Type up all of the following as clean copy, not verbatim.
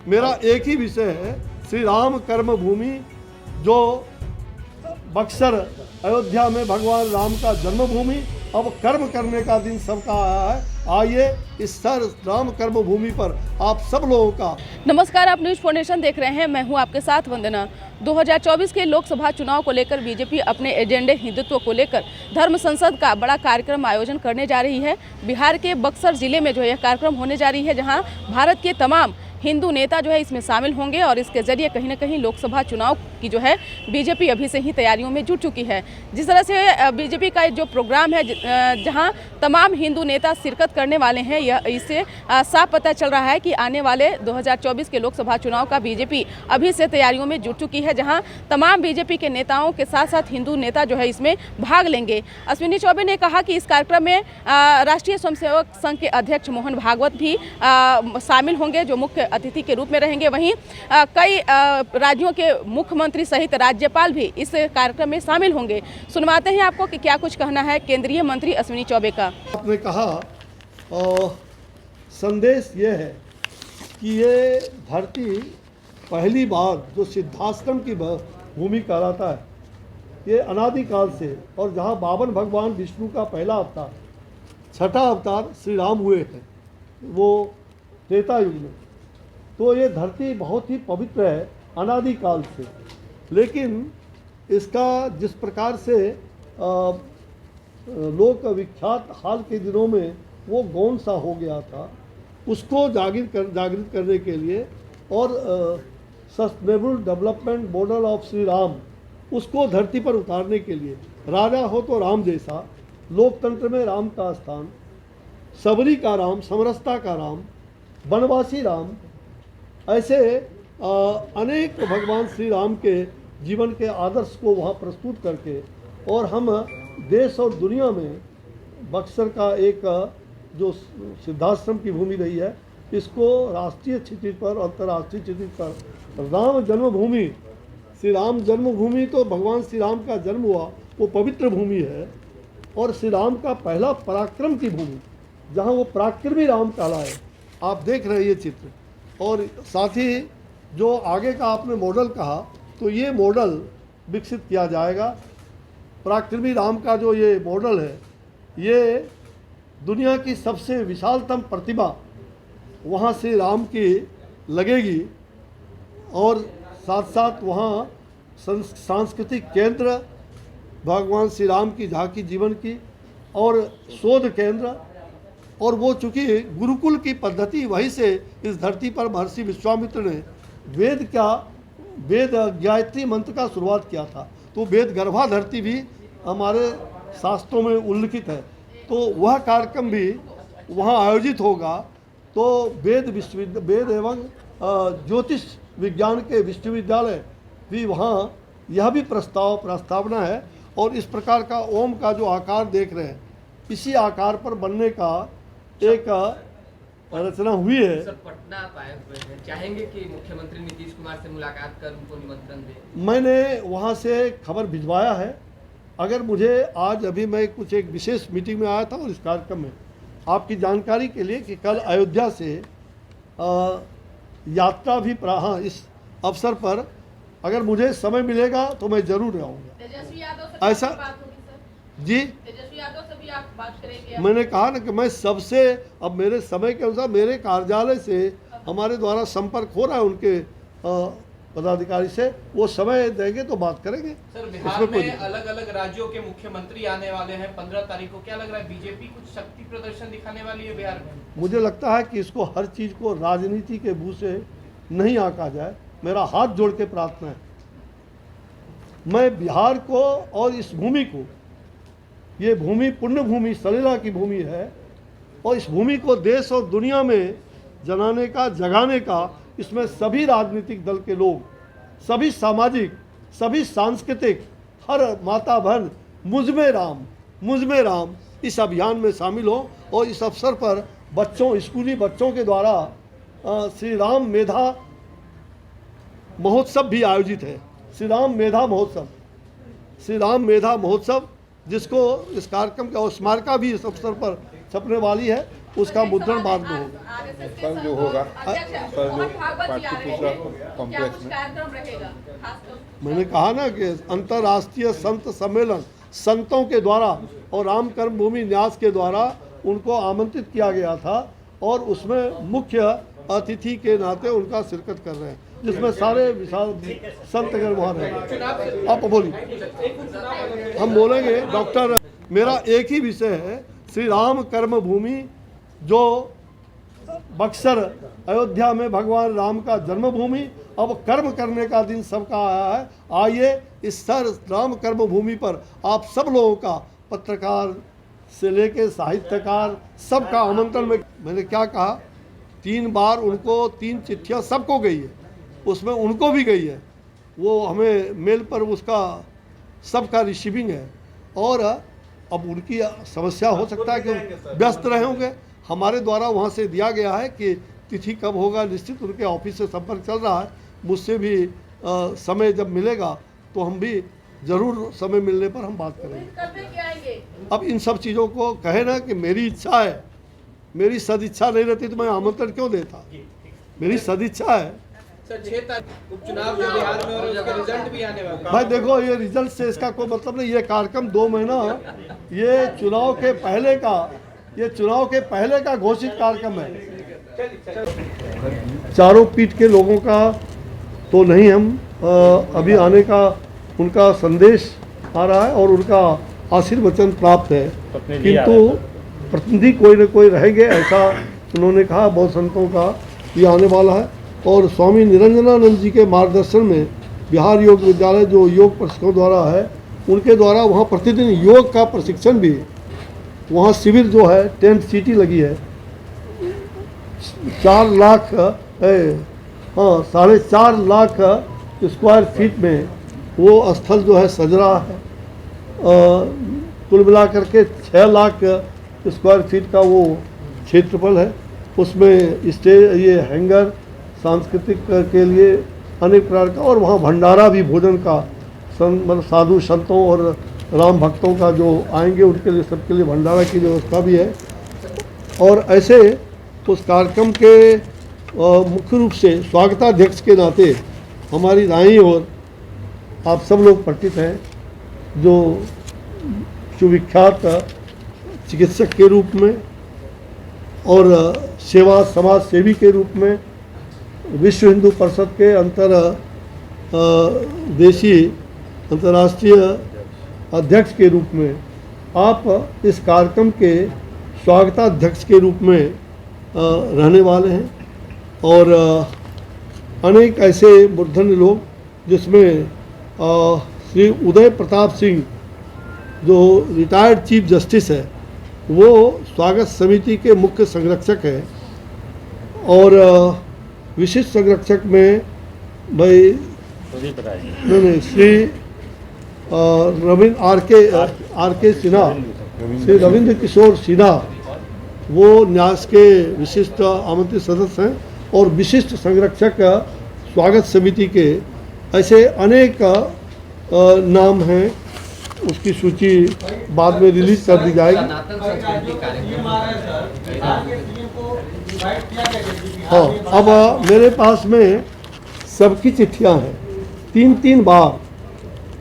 मेरा एक ही विषय है, श्री राम कर्म भूमि, जो बक्सर अयोध्या में भगवान राम का जन्मभूमि, अब कर्म करने का दिन सबका आया है। आइए इस सर राम कर्म भूमि पर आप सब लोगों का नमस्कार। आप न्यूज़ फाउंडेशन देख रहे हैं, मैं हूं आपके साथ वंदना। 2024 के लोकसभा चुनाव को लेकर बीजेपी अपने एजेंडे हिंदुत्व को लेकर धर्म संसद का बड़ा कार्यक्रम आयोजन करने जा रही है। बिहार के बक्सर जिले में जो यह कार्यक्रम होने जा रही है, जहां भारत के तमाम हिंदू नेता जो है इसमें शामिल होंगे और इसके जरिए कहीं ना कहीं लोकसभा चुनाव की जो है बीजेपी अभी से ही तैयारियों में जुट चुकी है। जिस तरह से बीजेपी का जो प्रोग्राम है, जहां तमाम हिंदू नेता शिरकत करने वाले हैं, यह इससे साफ पता चल रहा है कि आने वाले 2024 के लोकसभा चुनाव का बीजेपी अभी से तैयारियों में जुट चुकी है, जहां तमाम बीजेपी के नेताओं के साथ साथ हिंदू नेता जो है इसमें भाग लेंगे। अश्विनी चौबे ने कहा कि इस कार्यक्रम में राष्ट्रीय स्वयंसेवक संघ के अध्यक्ष मोहन भागवत भी शामिल होंगे, जो मुख्य अतिथि के रूप में रहेंगे। वहीं कई राज्यों के मुख्यमंत्री सहित राज्यपाल भी इस कार्यक्रम में शामिल होंगे। सुनवाते हैं आपको कि क्या कुछ कहना है केंद्रीय मंत्री अश्विनी चौबे का। आपने कहा, संदेश ये है कि ये धरती पहली बार जो सिद्धाश्रम की भूमि कहलाता है, ये अनादिकाल से, और जहाँ 52 भगवान विष्णु का पहला अवतार, छठा अवतार श्री राम हुए हैं, वो त्रेता युग में। तो ये धरती बहुत ही पवित्र है अनादिकाल से, लेकिन इसका जिस प्रकार से लोक विख्यात हाल के दिनों में वो गौण सा हो गया था, उसको जागृत करने के लिए और sustainable development model of Shri Ram, उसको धरती पर उतारने के लिए, राजा हो तो राम जैसा, लोकतंत्र में राम का स्थान, सबरी का राम, समरसता का राम, वनवासी राम, ऐसे अनेक भगवान श्री राम के जीवन के आदर्श को वहाँ प्रस्तुत करके, और हम देश और दुनिया में बक्सर का एक जो सिद्धाश्रम की भूमि रही है, इसको राष्ट्रीय क्षितिज पर, अंतर्राष्ट्रीय क्षितिज पर राम जन्मभूमि, श्री राम जन्मभूमि, तो भगवान श्री राम का जन्म हुआ वो पवित्र भूमि है, और श्री राम का पहला पराक्रम की भूमि, जहाँ वो पराक्रमी राम कहलाए। आप देख रहे हैं ये चित्र, और साथ ही जो आगे का आपने मॉडल कहा, तो ये मॉडल विकसित किया जाएगा। पराक्रमी राम का जो ये मॉडल है, ये दुनिया की सबसे विशालतम प्रतिभा वहाँ श्री राम की लगेगी, और साथ साथ वहाँ सांस्कृतिक केंद्र भगवान श्री राम की झांकी जीवन की, और शोध केंद्र, और वो चूँकि गुरुकुल की पद्धति वहीं से इस धरती पर महर्षि विश्वामित्र ने वेद गायत्री मंत्र का शुरुआत किया था, तो वेद गर्भा धरती भी हमारे शास्त्रों में उल्लिखित है। तो वह कार्यक्रम भी वहाँ आयोजित होगा। तो वेद एवं ज्योतिष विज्ञान के विश्वविद्यालय भी वहाँ, यह भी प्रस्तावना है, और इस प्रकार का ओम का जो आकार देख रहे हैं, इसी आकार पर बनने का एक रचना हुई है। सर, पटना आप आए हुए हैं, चाहेंगे कि मुख्यमंत्री नीतीश कुमार से मुलाकात कर उनको निमंत्रण दें? मैंने वहाँ से खबर भिजवाया है। अगर मुझे आज, अभी मैं कुछ एक विशेष मीटिंग में आया था, और इस कार्यक्रम में आपकी जानकारी के लिए कि कल अयोध्या से यात्रा भी हाँ, इस अवसर पर अगर मुझे समय मिलेगा तो मैं ज़रूर आऊँगा। ऐसा जी, तेजस्वी यादव से भी आप बात करेंगे? मैंने कहा ना कि मैं सबसे, अब मेरे समय के अनुसार मेरे कार्यालय से हमारे द्वारा संपर्क हो रहा है उनके पदाधिकारी से, वो समय देंगे तो बात करेंगे। सर, बिहार में अलग अलग राज्यों के मुख्यमंत्री आने वाले हैं 15 तारीख को, क्या लग रहा है बीजेपी कुछ शक्ति प्रदर्शन दिखाने वाली है बिहार में? मुझे लगता है कि इसको हर चीज़ को राजनीति के मुँह से नहीं आंका जाए। मेरा हाथ जोड़ के प्रार्थना है, मैं बिहार को और इस भूमि को, ये भूमि पुण्य भूमि, सलीला की भूमि है, और इस भूमि को देश और दुनिया में जगाने का इसमें सभी राजनीतिक दल के लोग, सभी सामाजिक, सभी सांस्कृतिक, हर माता बहन मुझ में राम इस अभियान में शामिल हो। और इस अवसर पर बच्चों, स्कूली बच्चों के द्वारा श्री राम मेधा महोत्सव भी आयोजित है। श्री राम मेधा महोत्सव, जिसको इस कार्यक्रम का स्मारका भी इस अवसर पर छपने वाली है। उसका मुद्रण बाद में होगा। कल जो होगा कल जो पाटलिपुत्र कॉम्प्लेक्स में मैंने कहा ना कि अंतर्राष्ट्रीय संत सम्मेलन संतों के द्वारा और राम कर्म भूमि न्यास के द्वारा उनको आमंत्रित किया गया था और उसमें मुख्य अतिथि के नाते उनका शिरकत कर रहे हैं, जिसमें सारे विशाल संतगण वहाँ रहेंगे। आप बोलिए। हम बोलेंगे डॉक्टर, मेरा एक ही विषय है, श्री राम कर्म भूमि जो बक्सर अयोध्या में भगवान राम का जन्मभूमि, अब कर्म करने का दिन सबका आया है। आइए इस सर राम कर्म भूमि पर आप सब लोगों का, पत्रकार से लेके साहित्यकार, सबका आमंत्रण में। मैंने क्या कहा, 3 बार उनको 3 चिट्ठियाँ सबको गई है, उसमें उनको भी गई है, वो हमें मेल पर उसका सबका रिसीविंग है। और अब उनकी समस्या हो सकता है कि व्यस्त रहे होंगे, हमारे द्वारा वहाँ से दिया गया है कि तिथि कब होगा, निश्चित उनके ऑफिस से संपर्क चल रहा है, मुझसे भी समय जब मिलेगा तो हम भी ज़रूर समय मिलने पर हम बात करेंगे। अब इन सब चीज़ों को कहे ना कि मेरी इच्छा है, मेरी सदिच्छा नहीं रहती तो मैं आमंत्रण क्यों देता, मेरी सदिच्छा है। सर 6 तारीख उपचुनाव जो बिहार में और उसका रिजल्ट भी आने वाला है। भाई देखो, ये रिजल्ट से इसका कोई मतलब नहीं, ये कार्यक्रम 2 महीना, ये चुनाव के पहले का घोषित कार्यक्रम है। चारों पीठ के लोगों का तो नहीं, हम अभी आने का उनका संदेश आ रहा है और उनका आशीर्वचन प्राप्त है, किंतु प्रतिनिधि कोई न कोई रहेंगे, ऐसा उन्होंने कहा। बहुत संतों का ये आने वाला है और स्वामी निरंजनानंद जी के मार्गदर्शन में बिहार योग विद्यालय जो योग प्रशिक्षकों द्वारा है, उनके द्वारा वहाँ प्रतिदिन योग का प्रशिक्षण भी, वहाँ शिविर जो है टेंट सिटी लगी है, 4 लाख 4.5 लाख स्क्वायर फीट में वो स्थल जो है सज रहा है। कुल मिला करके 6 लाख स्क्वायर फीट का वो क्षेत्रफल है। उसमें स्टेज, ये हैंगर, सांस्कृतिक के लिए अनेक प्रकार का, और वहाँ भंडारा भी भोजन का, मतलब साधु संतों और राम भक्तों का जो आएंगे उनके लिए, सबके लिए भंडारा की व्यवस्था भी है। और ऐसे उस कार्यक्रम के मुख्य रूप से स्वागताध्यक्ष के नाते हमारी दाईं ओर आप सब लोग परिचित हैं, जो सुविख्यात चिकित्सक के रूप में और सेवा समाज सेवी के रूप में विश्व हिंदू परिषद के अंतर्राष्ट्रीय अध्यक्ष के रूप में आप इस कार्यक्रम के स्वागताध्यक्ष के रूप में रहने वाले हैं। और अनेक ऐसे मूर्धन्य लोग, जिसमें श्री उदय प्रताप सिंह जो रिटायर्ड चीफ जस्टिस है, वो स्वागत समिति के मुख्य संरक्षक हैं। और विशिष्ट संरक्षक में भाई नहीं श्री रविंद्र आर के सिन्हा, श्री रविंद्र किशोर सिन्हा, वो न्यास के विशिष्ट आमंत्रित सदस्य हैं। और विशिष्ट संरक्षक स्वागत समिति के ऐसे अनेक नाम हैं, उसकी सूची बाद में रिलीज कर दी जाएगी। हाँ, अब मेरे पास में सबकी चिट्ठियां हैं। 3 बार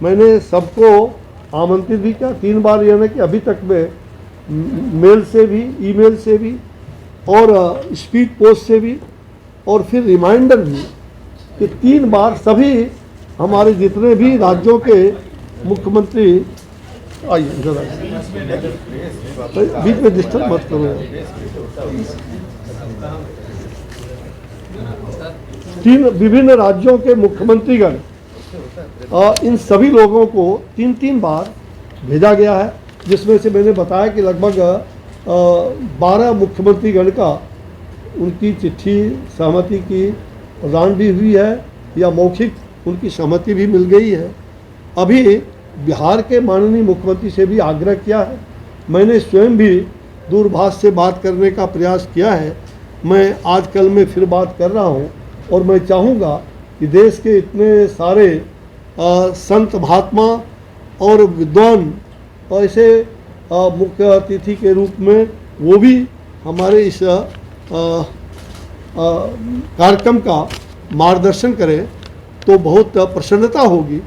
मैंने सबको आमंत्रित भी किया, 3 बार, यानी कि अभी तक में मेल से भी, ईमेल से भी और स्पीड पोस्ट से भी, और फिर रिमाइंडर भी, कि 3 बार सभी हमारे जितने भी राज्यों के मुख्यमंत्री, आइए जरा बीच में डिस्टर्ब मत करो, 3 विभिन्न राज्यों के मुख्यमंत्रीगण, इन सभी लोगों को 3 बार भेजा गया है, जिसमें से मैंने बताया कि लगभग 12 मुख्यमंत्रीगण का उनकी चिट्ठी सहमति की प्रदान भी हुई है, या मौखिक उनकी सहमति भी मिल गई है। अभी बिहार के माननीय मुख्यमंत्री से भी आग्रह किया है, मैंने स्वयं भी दूरभाष से बात करने का प्रयास किया है। मैं आजकल में फिर बात कर रहा हूं, और मैं चाहूँगा कि देश के इतने सारे संत महात्मा और विद्वान और ऐसे मुख्य अतिथि के रूप में वो भी हमारे इस कार्यक्रम का मार्गदर्शन करें तो बहुत प्रसन्नता होगी।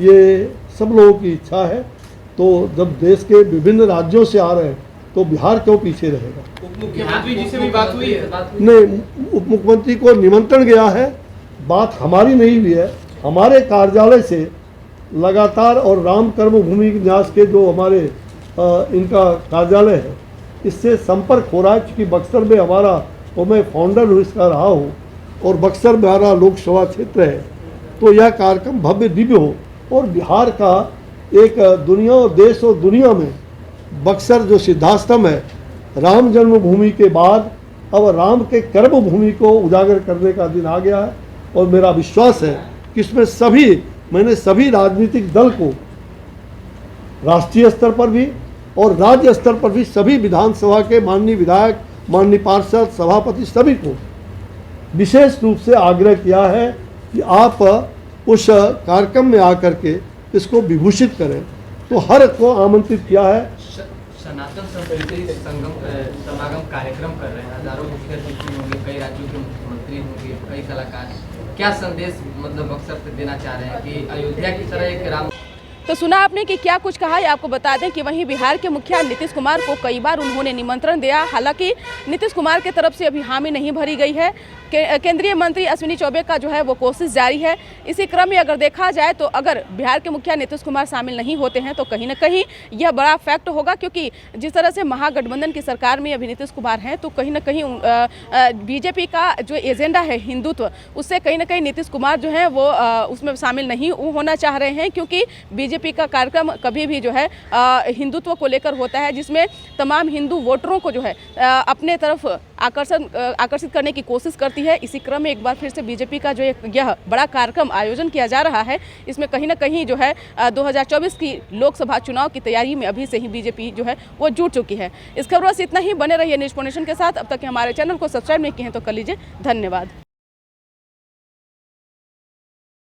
ये सब लोगों की इच्छा है। तो जब देश के विभिन्न राज्यों से आ रहे हैं तो बिहार क्यों पीछे रहेगा? उप मुख्यमंत्री जी से भी बात हुई है? नहीं, उप मुख्यमंत्री को निमंत्रण गया है, बात हमारी नहीं हुई है। हमारे कार्यालय से लगातार और राम कर्म भूमि न्यास के जो हमारे इनका कार्यालय है, इससे संपर्क हो रहा है। क्योंकि बक्सर में हमारा, और मैं फाउंडर हूँ इसका रहा हूँ, और बक्सर में हमारा लोकसभा क्षेत्र है, तो यह कार्यक्रम भव्य दिव्य हो। और बिहार का एक दुनिया और देश और दुनिया में बक्सर जो सिद्धाश्रम है, राम जन्मभूमि के बाद अब राम के कर्म भूमि को उजागर करने का दिन आ गया है। और मेरा विश्वास है कि इसमें मैंने सभी राजनीतिक दल को राष्ट्रीय स्तर पर भी और राज्य स्तर पर भी सभी विधानसभा के माननीय विधायक, माननीय पार्षद, सभापति सभी को विशेष रूप से आग्रह किया है कि आप उस कार्यक्रम में आकर के इसको विभूषित करें। तो हर को आमंत्रित किया है। सनातन संस्कृति समागम कार्यक्रम कर रहे हैं, हजारों मुख्य अतिथि होंगे, कई राज्यों के मुख्यमंत्री होंगे, कई कलाकार। क्या संदेश मतलब बक्सर पे देना चाह रहे हैं कि अयोध्या की तरह एक राम? तो सुना आपने कि क्या कुछ कहा है। आपको बता दें कि वहीं बिहार के मुखिया नीतीश कुमार को कई बार उन्होंने निमंत्रण दिया। हालांकि नीतीश कुमार की तरफ से अभी हामी नहीं भरी गई है। केंद्रीय मंत्री अश्विनी चौबे का जो है वो कोशिश जारी है। इसी क्रम में अगर देखा जाए तो अगर बिहार के मुखिया नीतीश कुमार शामिल नहीं होते हैं तो कहीं ना कहीं यह बड़ा फैक्ट होगा। क्योंकि जिस तरह से महागठबंधन की सरकार में अभी नीतीश कुमार हैं, तो कहीं ना कहीं बीजेपी का जो एजेंडा है हिंदुत्व, उससे कहीं ना कहीं नीतीश कुमार जो है वो उसमें शामिल नहीं होना चाह रहे हैं। क्योंकि बीजेपी का कार्यक्रम कभी भी जो है हिंदुत्व को लेकर होता है, जिसमें तमाम हिंदू वोटरों को जो है अपने तरफ आकर्षित करने की कोशिश करती है। इसी क्रम में एक बार फिर से बीजेपी का जो यह बड़ा कार्यक्रम आयोजन किया जा रहा है, इसमें कहीं ना कहीं जो है 2024 की लोकसभा चुनाव की तैयारी में अभी से ही बीजेपी जो है वो जुट चुकी है। इस खबर से इतना ही। बने रहिए न्यूज़ फाउंडेशन के साथ। अब तक हमारे चैनल को सब्सक्राइब नहीं किए हैं तो कर लीजिए। धन्यवाद।